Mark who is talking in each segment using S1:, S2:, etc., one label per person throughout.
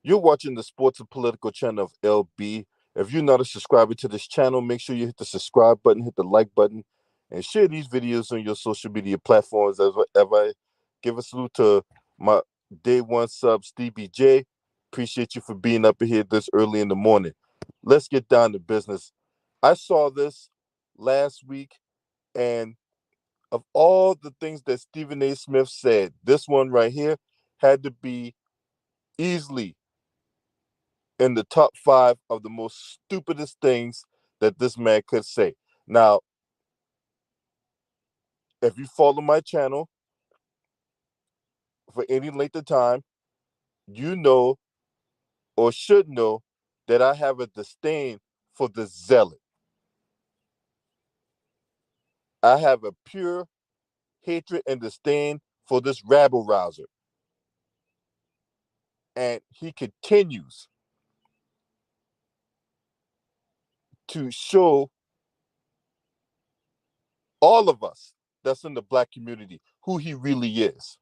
S1: You're watching the Sports and Political channel of LB. If you're not a subscriber to this channel, make sure you hit the subscribe button, hit the like button, and share these videos on your social media platforms. As I give a salute to my day one sub, Stevie J. Appreciate you for being up here this early in the morning. Let's get down to business. I saw this last week, and of all the things that Stephen A. Smith said, this one right here had to be easily in the top 5 of the most stupidest things that this man could say. Now, if you follow my channel for any length of time, you know or should know that I have a disdain for the zealot. I have a pure hatred and disdain for this rabble rouser. And he continues to show all of us that's in the black community who he really is.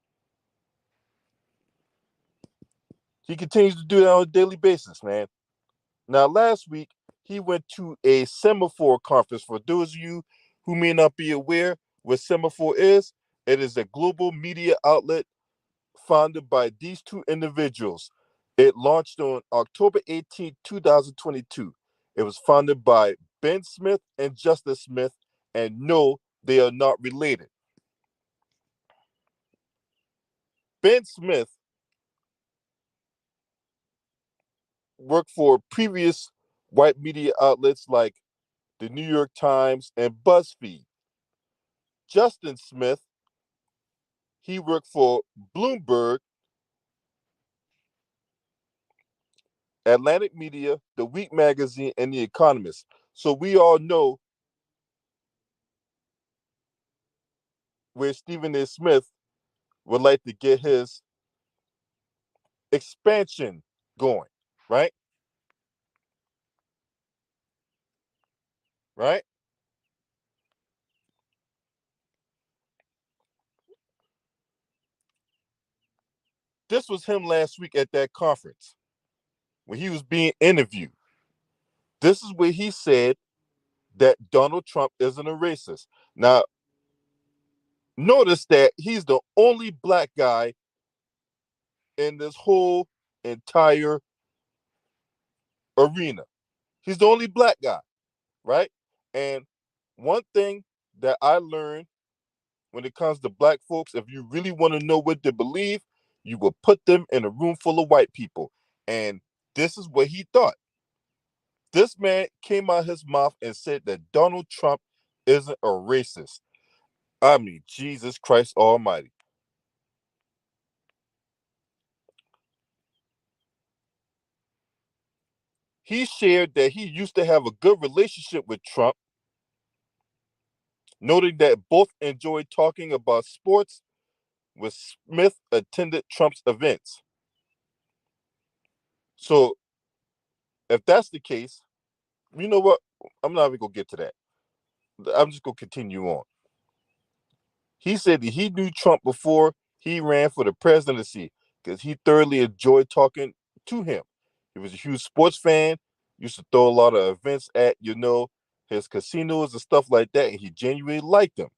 S1: He continues to do that on a daily basis, man. Now, last week, he went to a Semaphore conference. For those of you who may not be aware what Semaphore is, it is a global media outlet founded by these two individuals. It launched on October 18, 2022. It was founded by Ben Smith and Justice Smith, and no, they are not related. Ben Smith worked for previous white media outlets like the New York Times and BuzzFeed. Justin Smith, he worked for Bloomberg, Atlantic Media, The Week Magazine, and The Economist. So we all know where Stephen A. Smith would like to get his expansion going, right? Right? This was him last week at that conference when he was being interviewed. This is where he said that Donald Trump isn't a racist. Now, notice that he's the only black guy in this whole entire arena. He's the only black guy, right? And one thing that I learned when it comes to black folks, if you really want to know what they believe, you will put them in a room full of white people. And this is what he thought. This man came out his mouth and said that Donald Trump isn't a racist. I mean, Jesus Christ Almighty. He shared that he used to have a good relationship with Trump, noting that both enjoyed talking about sports when Smith attended Trump's events. So, if that's the case, you know what? I'm not even going to get to that. I'm just going to continue on. He said that he knew Trump before he ran for the presidency because he thoroughly enjoyed talking to him. He was a huge sports fan, used to throw a lot of events at, his casinos and stuff like that, and he genuinely liked them.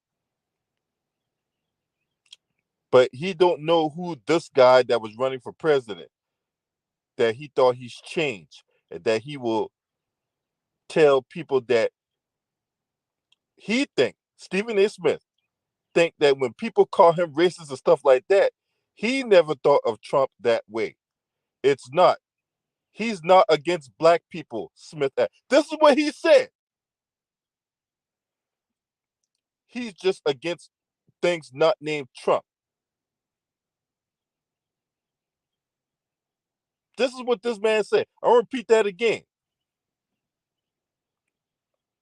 S1: But he don't know who this guy that was running for president, that he thought he's changed, and that he will tell people that he think, Stephen A. Smith, think that when people call him racist and stuff like that, he never thought of Trump that way. It's not. He's not against black people, Smith. This is what he said. He's just against things not named Trump. This is what this man said. I'll repeat that again.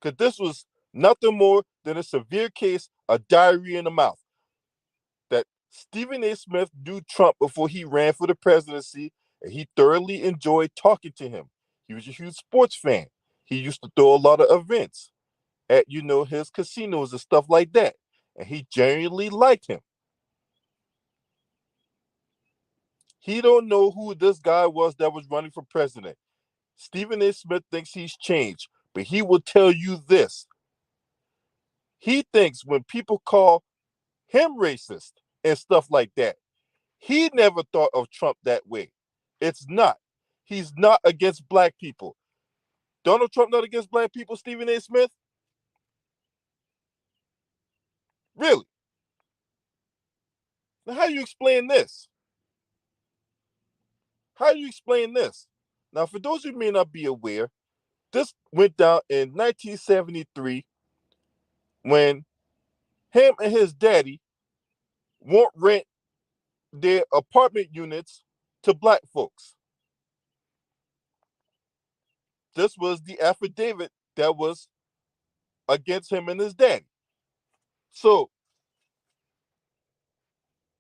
S1: Because this was nothing more than a severe case of diarrhea in the mouth. That Stephen A. Smith knew Trump before he ran for the presidency, and he thoroughly enjoyed talking to him. He was a huge sports fan. He used to throw a lot of events at, his casinos and stuff like that. And he genuinely liked him. He don't know who this guy was that was running for president. Stephen A. Smith thinks he's changed, but he will tell you this. He thinks when people call him racist and stuff like that, he never thought of Trump that way. It's not. He's not against black people. Donald Trump not against black people, Stephen A. Smith? Really? Now, how do you explain this? How do you explain this? Now, for those who may not be aware, this went down in 1973 when him and his daddy won't rent their apartment units to black folks. This was the affidavit that was against him and his daddy. So,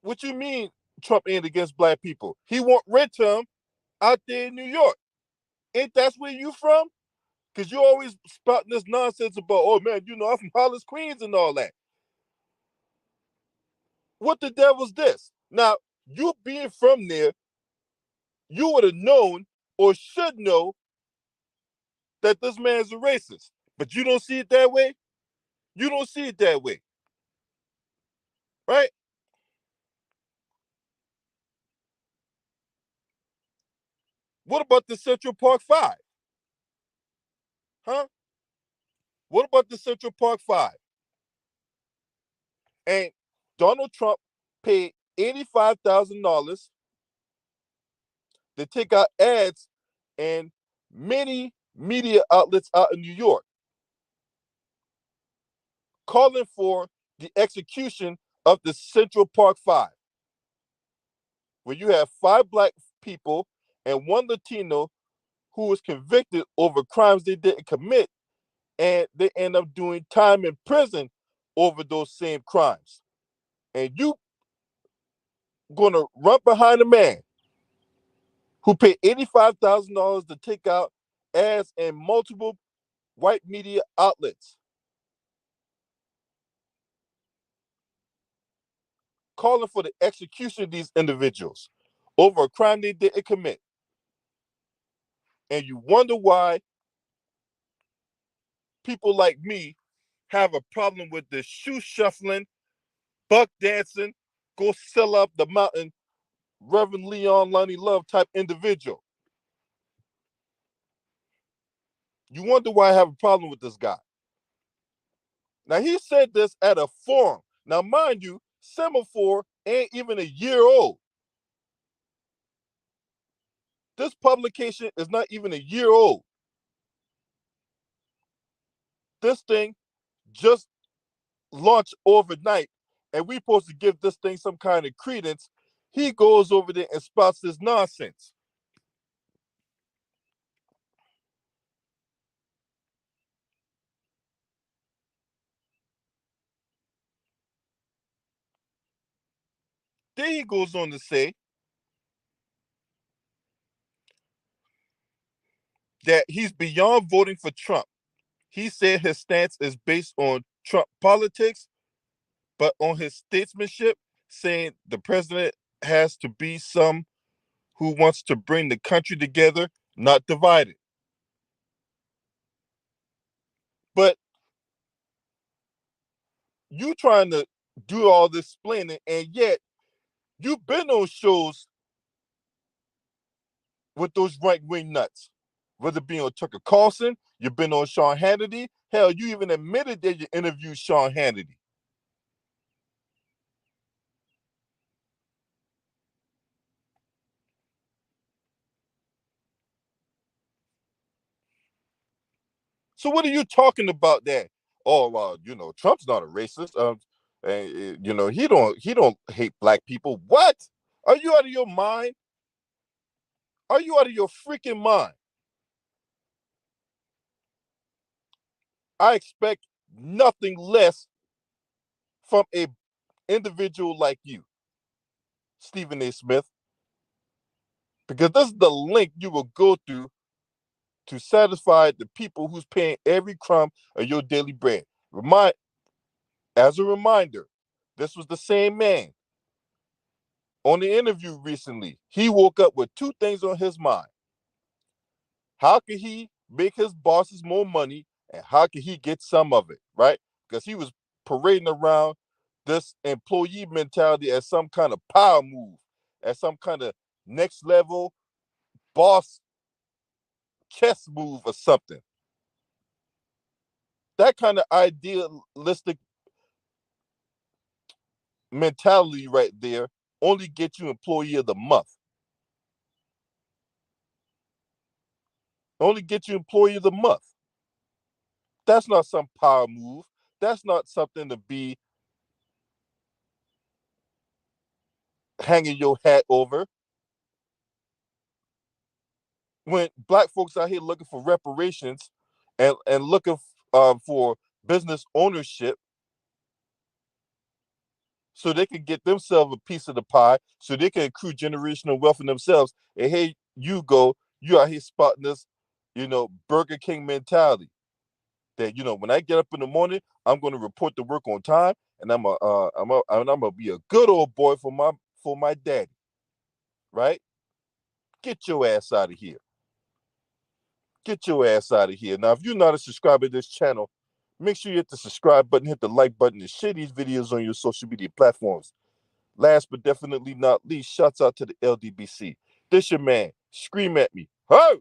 S1: what you mean Trump ain't against black people? He won't rent them out there in New York. Ain't that where you from? Because you always spouting this nonsense about, oh man, you know, I'm from Hollis, Queens and all that. What the devil's this? Now, you being from there, you would have known or should know that this man's a racist. But you don't see it that way? You don't see it that way. Right? What about the Central Park Five? Huh? What about the Central Park Five? And Donald Trump paid $85,000 to take out ads in many media outlets out in New York, calling for the execution of the Central Park Five, where you have 5 black people and 1 Latino who was convicted over crimes they didn't commit, and they end up doing time in prison over those same crimes. And you gonna run behind a man who paid $85,000 to take out ads in multiple white media outlets, calling for the execution of these individuals over a crime they didn't commit. And you wonder why people like me have a problem with this shoe shuffling, buck dancing, go sell up the mountain, Reverend Leon Lonnie Love type individual. You wonder why I have a problem with this guy. Now, he said this at a forum. Now, mind you, Semaphore ain't even a year old. This publication is not even a year old. This thing just launched overnight, and we supposed to give this thing some kind of credence. He goes over there and spouts this nonsense. Then he goes on to say that he's beyond voting for Trump. He said his stance is based on Trump politics, but on his statesmanship, saying the president has to be some who wants to bring the country together, not divide it. But you trying to do all this explaining, and yet you've been on shows with those right-wing nuts, whether it be on Tucker Carlson, you've been on Sean Hannity. Hell, you even admitted that you interviewed Sean Hannity. So what are you talking about that? Oh, well, you know, Trump's not a racist. And, you know, he don't hate black people. What? Are you out of your mind? Are you out of your freaking mind? I expect nothing less from a individual like you, Stephen A. Smith, because this is the link you will go through to satisfy the people who's paying every crumb of your daily bread. As a reminder, this was the same man on the interview recently, he woke up with two things on his mind. How can he make his bosses more money, and how can he get some of it, right? Because he was parading around this employee mentality as some kind of power move, as some kind of next level boss chess move or something. That kind of idealistic mentality right there only gets you employee of the month. Only get you employee of the month. That's not some power move. That's not something to be hanging your hat over. When black folks out here looking for reparations and looking for business ownership so they can get themselves a piece of the pie, so they can accrue generational wealth in themselves. And here you go, you out here spotting this, Burger King mentality. That when I get up in the morning, I'm going to report to work on time, and I'm gonna be a good old boy for my daddy, right? Get your ass out of here. Get your ass out of here. Now, if you're not a subscriber to this channel, make sure you hit the subscribe button, hit the like button, and share these videos on your social media platforms. Last but definitely not least, shouts out to the LDBC. This your man. Scream at me. Ho!